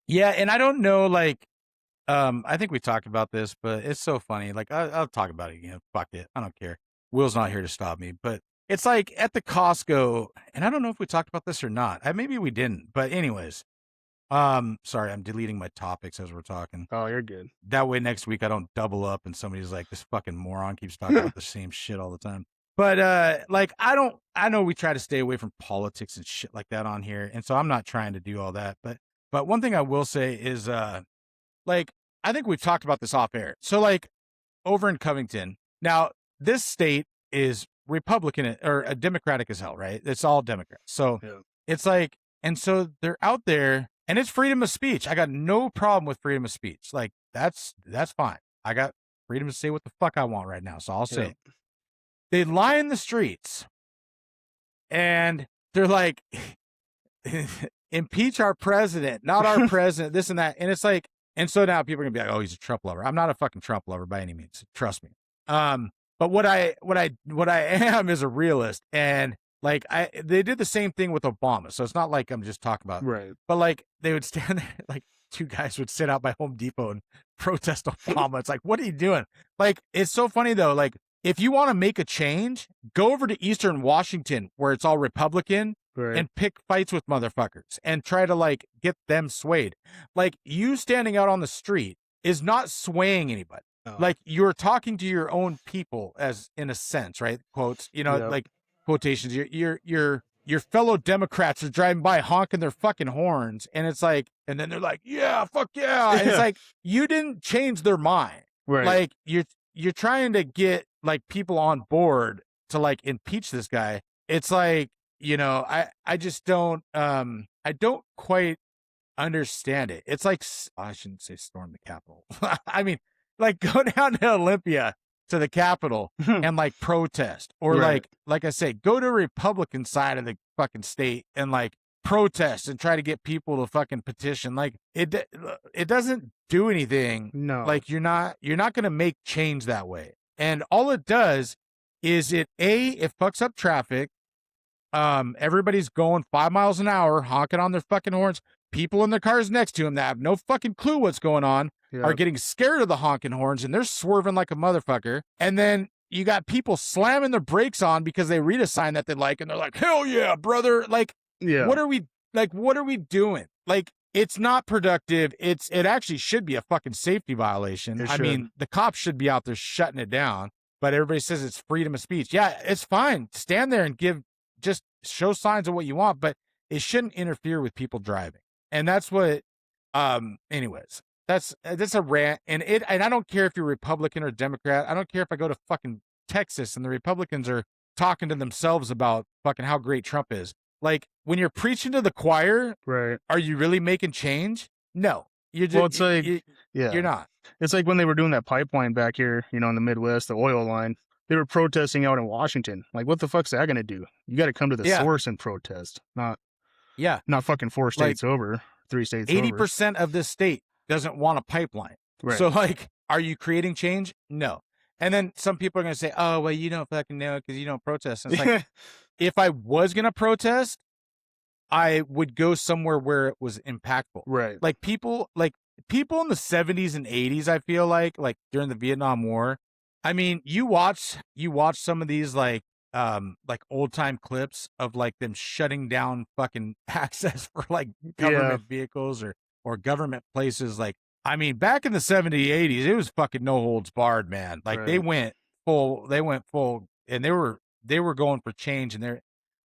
Yeah, and I don't know, like, I think we talked about this, but it's so funny. Like, I'll talk about it again. Fuck it. I don't care. Will's not here to stop me, but it's like at the Costco, and I don't know if we talked about this or not. Maybe we didn't, but anyways, sorry, I'm deleting my topics as we're talking. Oh, you're good. That way next week I don't double up and somebody's like, this fucking moron keeps talking about the same shit all the time. But like I know we try to stay away from politics and shit like that on here, and so I'm not trying to do all that. But one thing I will say is like I think we've talked about this off air. So like over in Covington, now this state is Republican or Democratic as hell, right? It's all Democrats. So Yeah. it's like, and so they're out there and it's freedom of speech. I got no problem with freedom of speech. Like that's fine. I got freedom to say what the fuck I want right now. So I'll say it. They lie in the streets and they're like, impeach our president, not our president, this and that. And it's like, and so now people are gonna be like, oh, he's a Trump lover. I'm not a fucking Trump lover by any means. Trust me. But what I am is a realist. And like they did the same thing with Obama. So it's not like I'm just talking about, right. But like they would stand there, like two guys would sit out by Home Depot and protest Obama. It's like, what are you doing? Like, it's so funny though. Like, if you want to make a change, go over to Eastern Washington where it's all Republican. Right. And pick fights with motherfuckers and try to like get them swayed. Like you standing out on the street is not swaying anybody. Oh. Like you're talking to your own people, as in a sense, right? Quotes, like quotations. Your fellow Democrats are driving by honking their fucking horns, and it's like, and then they're like, yeah, fuck yeah. And it's like you didn't change their mind. Right. Like you're trying to get like people on board to like impeach this guy. It's like, I just don't, I don't quite understand it. It's like, I shouldn't say storm the Capitol. I mean, like go down to Olympia to the Capitol and like protest or like I say, go to Republican side of the fucking state and like protest and try to get people to fucking petition. Like it doesn't do anything. No, like you're not going to make change that way. And all it does is it fucks up traffic. Everybody's going 5 miles an hour, honking on their fucking horns. People in their cars next to them that have no fucking clue what's going on are getting scared of the honking horns and they're swerving like a motherfucker. And then you got people slamming their brakes on because they read a sign that they like and they're like, hell yeah, brother. Like, what are we doing? Like, it's not productive. It actually should be a fucking safety violation. I mean, the cops should be out there shutting it down, but everybody says it's freedom of speech. Yeah, it's fine. Stand there and just show signs of what you want, but it shouldn't interfere with people driving. And that's what, anyways, that's a rant. And I don't care if you're Republican or Democrat. I don't care if I go to fucking Texas and the Republicans are talking to themselves about fucking how great Trump is. Like when you're preaching to the choir, right? Are you really making change? No, you're just, well, it's like, you're not. It's like when they were doing that pipeline back here, in the Midwest, the oil line. They were protesting out in Washington. Like, what the fuck's that going to do? You got to come to the source and protest, not fucking 4 states over, 3 states 80% of this state doesn't want a pipeline. Right. So, like, are you creating change? No. And then some people are going to say, oh, well, you don't fucking know because you don't protest. And it's like, if I was going to protest, I would go somewhere where it was impactful. Right. Like, people in the 70s and 80s, I feel like during the Vietnam War, I mean, you watch some of these like old time clips of like them shutting down fucking access for like government vehicles or government places. Like, I mean, back in the 70s, 80s, it was fucking no holds barred, man. Like they went full and they were going for change. And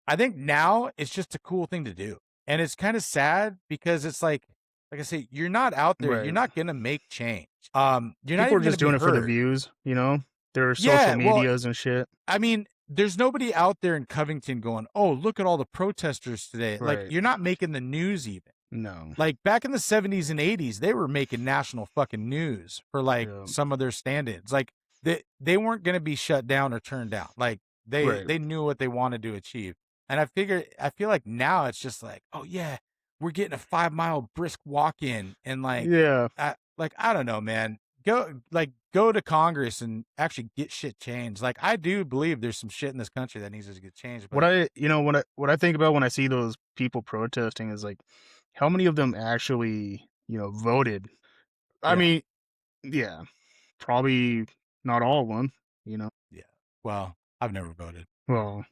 I think now it's just a cool thing to do. And it's kind of sad because it's like I say, you're not out there. Right. You're not going to make change. You're not even just doing it for the views, There are social medias and shit. I mean, there's nobody out there in Covington going, oh, look at all the protesters today. Right. Like, you're not making the news even. No. Like, back in the 70s and 80s, they were making national fucking news for, like, some of their stand-ins. Like, they weren't going to be shut down or turned down. Like, they knew what they wanted to achieve. And I feel like now it's just like, oh, yeah, we're getting a 5-mile brisk walk-in. And, like, like, I don't know, man. Go to Congress and actually get shit changed. Like, I do believe there's some shit in this country that needs to get changed. But what I think about when I see those people protesting is like, how many of them actually voted? I yeah, mean, yeah, probably not all of them. yeah. Well, I've never voted. Well,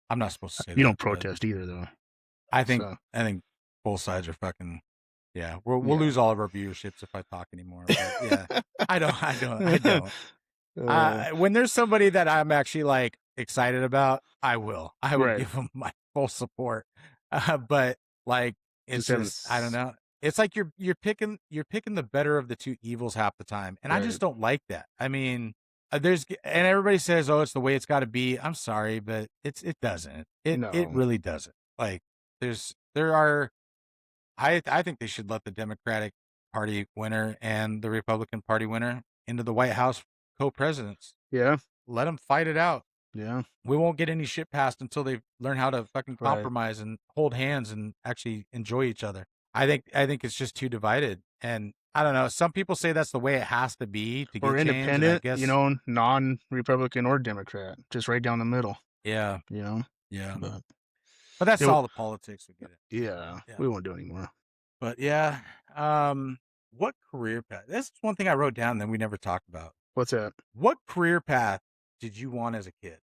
I'm not supposed to say you that, don't but protest either, though. I think So I think both sides are fucking. Yeah, we'll yeah. lose all of our viewerships if I talk anymore. But yeah, I don't. When there's somebody that I'm actually like excited about, I will right. give them my full support. But like, it's Just haven't. just, I don't know. It's like you're picking the better of the two evils half the time, and I Right. just don't like that. I mean, and everybody says, oh, it's the way it's got to be. I'm sorry, but it doesn't. It No. really doesn't. Like, there are. I think they should let the Democratic Party winner and the Republican Party winner into the White House co-presidents. Yeah. Let them fight it out. Yeah. We won't get any shit passed until they learn how to fucking Right. compromise and hold hands and actually enjoy each other. I think it's just too divided. And I don't know. Some people say that's the way it has to be to Or get change. And I independent, guess, non-Republican or Democrat, just right down the middle. yeah, You know. yeah. But But that's it, all the politics. We get it. yeah, Yeah. we won't do anymore. But yeah, what career path? That's one thing I wrote down that we never talked about. What's that? What career path did you want as a kid?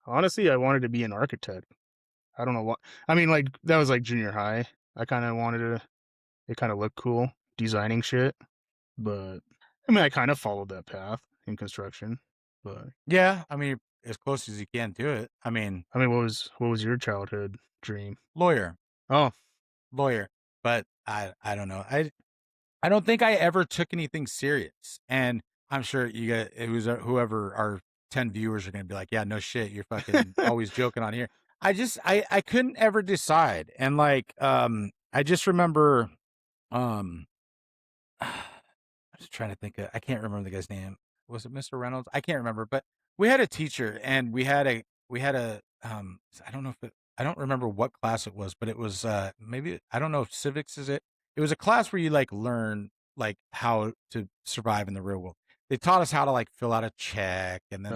Honestly, I wanted to be an architect. I don't know what. I mean, like that was like junior high. I kind of wanted to. It kind of looked cool designing shit, but I mean, I kind of followed that path in construction. But Yeah, I mean, as close as you can to it. I mean, what was your childhood dream? lawyer, Oh, lawyer. But I don't know. I don't think I ever took anything serious. And I'm sure you got whoever our 10 viewers are going to be like, yeah, no shit, you're fucking always joking on here. I couldn't ever decide. And like, I just remember, um, I was trying to think I can't remember the guy's name. Was it Mr. Reynolds? I can't remember, but we had a teacher and we had a I don't know if I don't remember what class it was, but it was maybe I don't know if civics is it. It was a class where you like learn like how to survive in the real world. They taught us how to like fill out a check, and then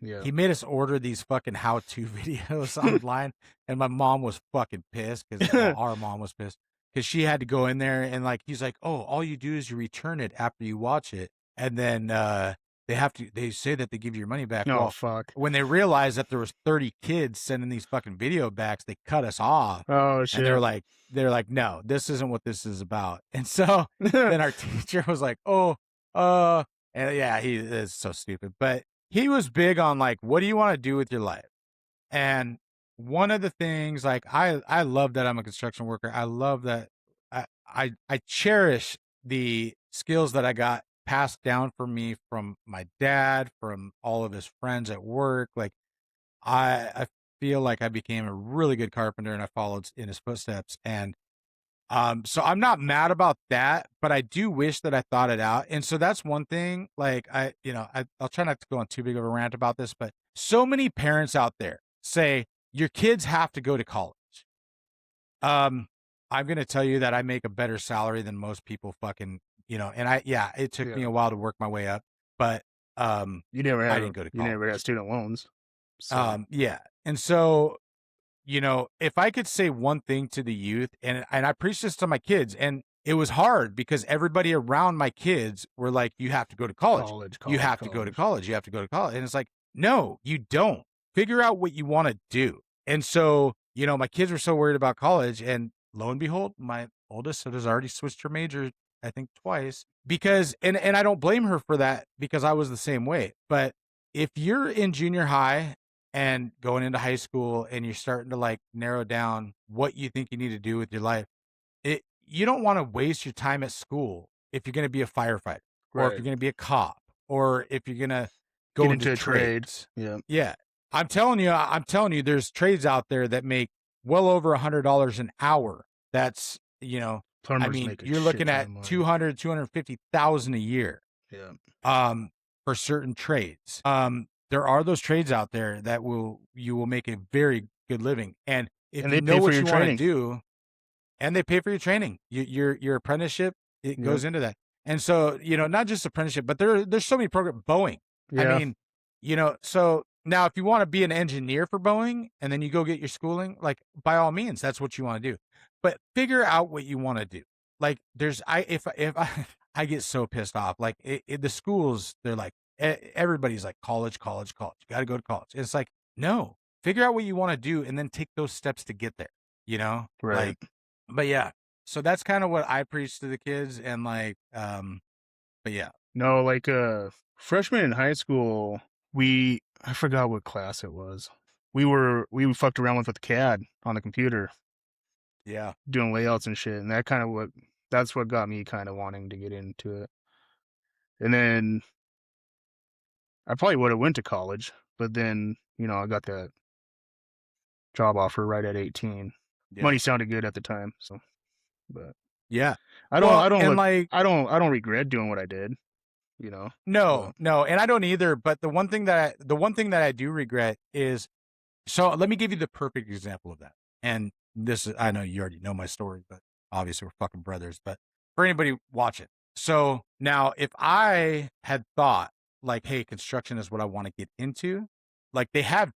yeah. he made us order these fucking how-to videos online, and my mom was fucking pissed because our mom was pissed because she had to go in there and like he's like, oh, all you do is you return it after you watch it, and then they say that they give you your money back. Oh Well, fuck. when they realized that there was 30 kids sending these fucking video backs, they cut us off. Oh shit. And they're like, no, this isn't what this is about. And so then our teacher was like, oh, and yeah, he is so stupid, but he was big on like, what do you want to do with your life? And one of the things, like, I love that I'm a construction worker. I love that I cherish the skills that I got passed down for me from my dad, from all of his friends at work. Like, I feel like I became a really good carpenter and I followed in his footsteps. And so I'm not mad about that, but I do wish that I thought it out. And so that's one thing. Like I'll try not to go on too big of a rant about this, but so many parents out there say your kids have to go to college. I'm gonna tell you that I make a better salary than most people fucking, and it took me a while to work my way up, but You never I had didn't go to you college. never had student loans. So Yeah. And so if I could say one thing to the youth, and I preach this to my kids, and it was hard because everybody around my kids were like, you have to go to college. You have to go to college. You have to go to college. And it's like, no, you don't. Figure out what you want to do. And so, my kids were so worried about college, and lo and behold, my oldest has already switched her major, I think twice, because, and I don't blame her for that because I was the same way. But if you're in junior high and going into high school and you're starting to like narrow down what you think you need to do with your life, you don't want to waste your time at school if you're going to be a firefighter or if you're going to be a cop or if you're going to go get into into a trade. trades. Yeah. Yeah. I'm telling you, there's trades out there that make well over $100 an hour. That's, Plumbers make a you're shit looking ton at of money. 250,000 a year. Yeah. For certain trades. There are those trades out there that you will make a very good living. And if you know what you want to do, and they pay for your training, your apprenticeship, it goes into that. And so, not just apprenticeship, but there's so many programs. Boeing. I Yeah. mean, so now if you want to be an engineer for Boeing and then you go get your schooling, like by all means, that's what you want to do. But figure out what you want to do. Like if I get so pissed off, like the schools, they're like, everybody's like college, college, college. You got to go to college. It's like, no, figure out what you want to do and then take those steps to get there, Right. like, but yeah. So that's kind of what I preach to the kids. And like, but yeah. No, like freshman in high school, I forgot what class it was. We fucked around with the CAD on the computer. Yeah. Doing layouts and shit. And that's what got me kind of wanting to get into it. And then I probably would have went to college, but then, I got that job offer right at 18. Yeah. Money sounded good at the time, so but yeah. I don't regret doing what I did, No, and I don't either, but the one thing that I do regret is, so let me give you the perfect example of that. And I know you already know my story, but obviously we're fucking brothers, but for anybody watching. So now if I had thought like, hey, construction is what I want to get into, like they have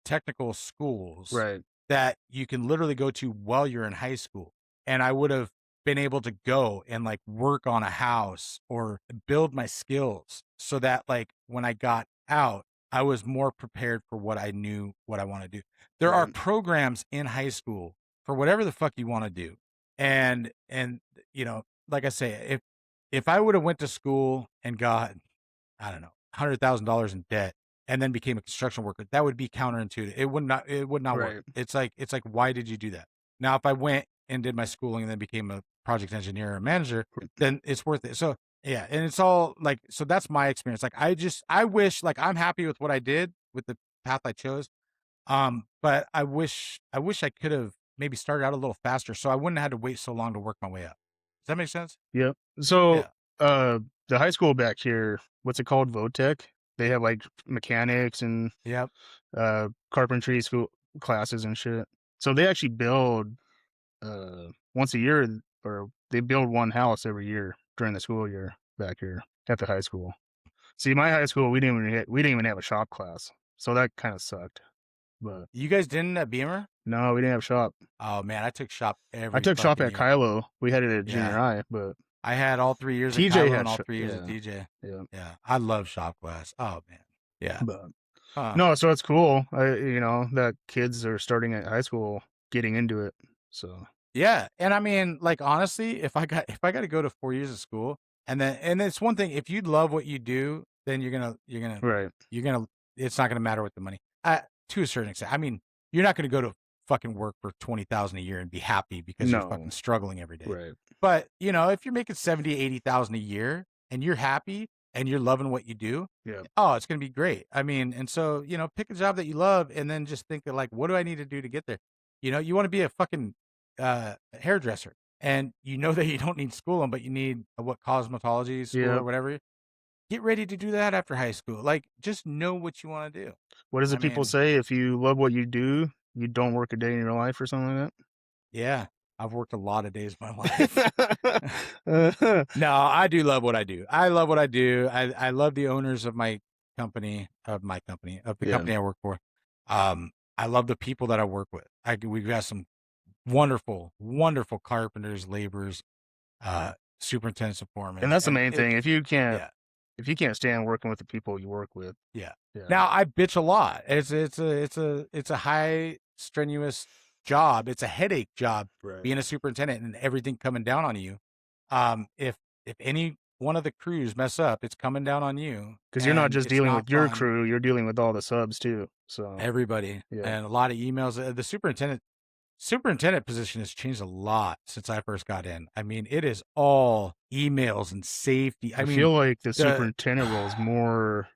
technical schools right. that you can literally go to while you're in high school. And I would have been able to go and like work on a house or build my skills so that like when I got out, I was more prepared for what I knew, what I want to do. There are programs in high school for whatever the fuck you want to do. And like I say, if I would have went to school and got, I don't know, $100,000 in debt and then became a construction worker, that would be counterintuitive. It would not Right. work. It's like, why did you do that? Now, if I went and did my schooling and then became a project engineer or manager, then it's worth it. So yeah. And it's all like, so that's my experience. Like, I wish, like, I'm happy with what I did with the path I chose. But I wish I could have maybe started out a little faster so I wouldn't have had to wait so long to work my way up. Does that make sense? Yep. So, Yeah. the high school back here, what's it called? Votech. They have like mechanics and Yep. carpentry school classes and shit. So they actually build once a year, or they build one house every year during the school year back here at the high school. See, my high school, we didn't even have a shop class, so that kind of sucked. But You guys didn't at Beamer? no, we didn't have shop. Oh man, I took shop I took shop at year. Kylo. We had it at junior high, but I had all 3 years TJ at Kylo had and all 3 years at TJ. Yeah. Yeah. I love shop class. Oh man. Yeah. But no, so it's cool. That kids are starting at high school getting into it. So yeah, and I mean, like honestly, if I got to go to 4 years of school, and it's one thing if you love what you do, then you're gonna right. it's not gonna matter with the money. To a certain extent, I mean, you're not gonna go to fucking work for 20,000 a year and be happy because you're fucking struggling every day. Right. But if you're making 70, 80,000 a year and you're happy and you're loving what you do, yeah, oh, it's gonna be great. I mean, and so pick a job that you love, and then just think that like, what do I need to do to get there? You want to be a fucking hairdresser, and that you don't need schooling, but you need what cosmetology school or whatever. Get ready to do that after high school. Like, just know what you want to do. What does the people say? If you love what you do, you don't work a day in your life or something like that? Yeah. I've worked a lot of days of my life. No, I do love what I do. I love what I do. I love the owners of my company, of the company I work for. I love the people that I work with. We've got some wonderful, wonderful carpenters, laborers, superintendents and foremen. And that's the main thing. If you can't stand working with the people you work with. Yeah. Now I bitch a lot. It's a high strenuous job. It's a headache job being a superintendent and everything coming down on you. If any one of the crews mess up, it's coming down on you. Because you're not just dealing with your crew, you're dealing with all the subs too. So everybody. And a lot of emails. The superintendent position has changed a lot since I first got in. I mean, it is all emails and safety. I mean, feel like the superintendent role is more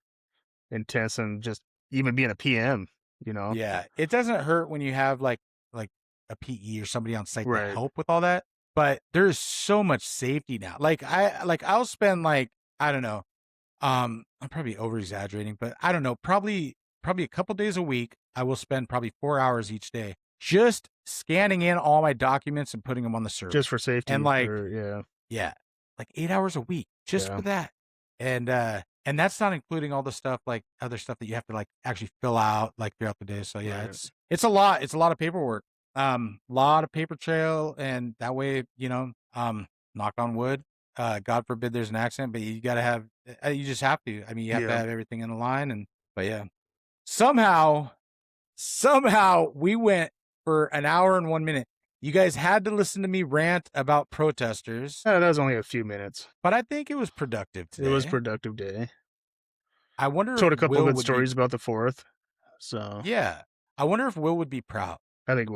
intense than just even being a PM, Yeah. It doesn't hurt when you have like a PE or somebody on site to help with all that. But there's so much safety now. I'll spend I don't know. I'm probably over exaggerating, but I don't know, probably a couple days a week. I will spend probably 4 hours each day just scanning in all my documents and putting them on the server. Just for safety. And like 8 hours a week just for that. And that's not including all the stuff, like other stuff that you have to like actually fill out like throughout the day. So yeah, it's a lot. It's a lot of paperwork. Lot of paper trail, and that way, knock on wood. God forbid there's an accident, but you gotta have, you just have to. I mean, you have to have everything in the line, but yeah. Somehow we went for an hour and 1 minute. You guys had to listen to me rant about protesters. That was only a few minutes, but I think it was productive today. It was a productive day. I wonder told a if couple Will good would stories about the 4th. So yeah, I wonder if Will would be proud. I think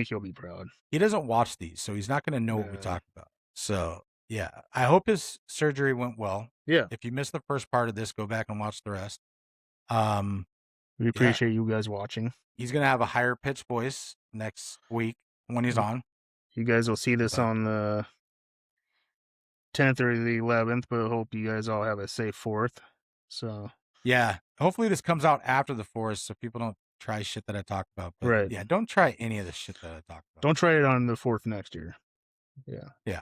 he'll be proud. He doesn't watch these, so he's not going to know what we talk about. So yeah, I hope his surgery went well. Yeah. If you missed the first part of this, go back and watch the rest. We appreciate you guys watching. He's gonna have a higher pitched voice next week when he's on. You guys will see this on the 10th or the 11th, but I hope you guys all have a safe 4th. So yeah, hopefully this comes out after the 4th, so people don't try shit that I talk about. But yeah, don't try any of the shit that I talk about. Don't try it on the 4th next year. Yeah.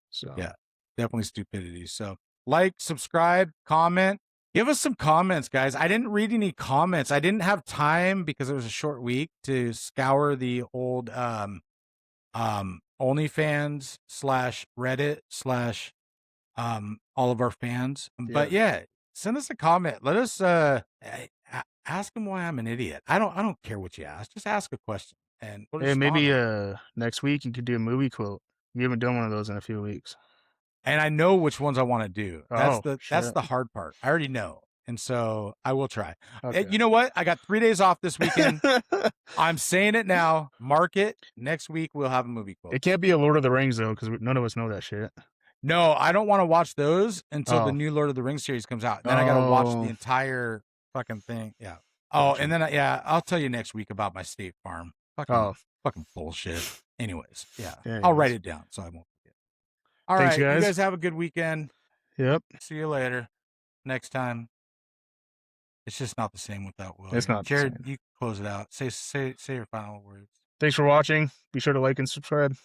So yeah, definitely stupidity. So like, subscribe, comment. Give us some comments, guys. I didn't read any comments. I didn't have time because it was a short week to scour the old OnlyFans / Reddit / all of our fans. But yeah, send us a comment. Let us ask them why I'm an idiot. I don't care what you ask. Just ask a question. And we'll maybe next week you could do a movie quote. You haven't done one of those in a few weeks. And I know which ones I want to do. That's the hard part. I already know. And so I will try. Okay. You know what? I got 3 days off this weekend. I'm saying it now. Mark it. Next week we'll have a movie quote. It can't be a Lord of the Rings though, because none of us know that shit. No, I don't want to watch those until the new Lord of the Rings series comes out. Then I got to watch the entire fucking thing. Yeah. Oh, and then I'll tell you next week about my State Farm. Fucking bullshit. Anyways, I'll write it down so I won't forget. All right, guys. You guys have a good weekend. Yep. See you later. Next time. It's just not the same without Will. It's not. Jared, you close it out. Say your final words. Thanks for watching. Be sure to like and subscribe.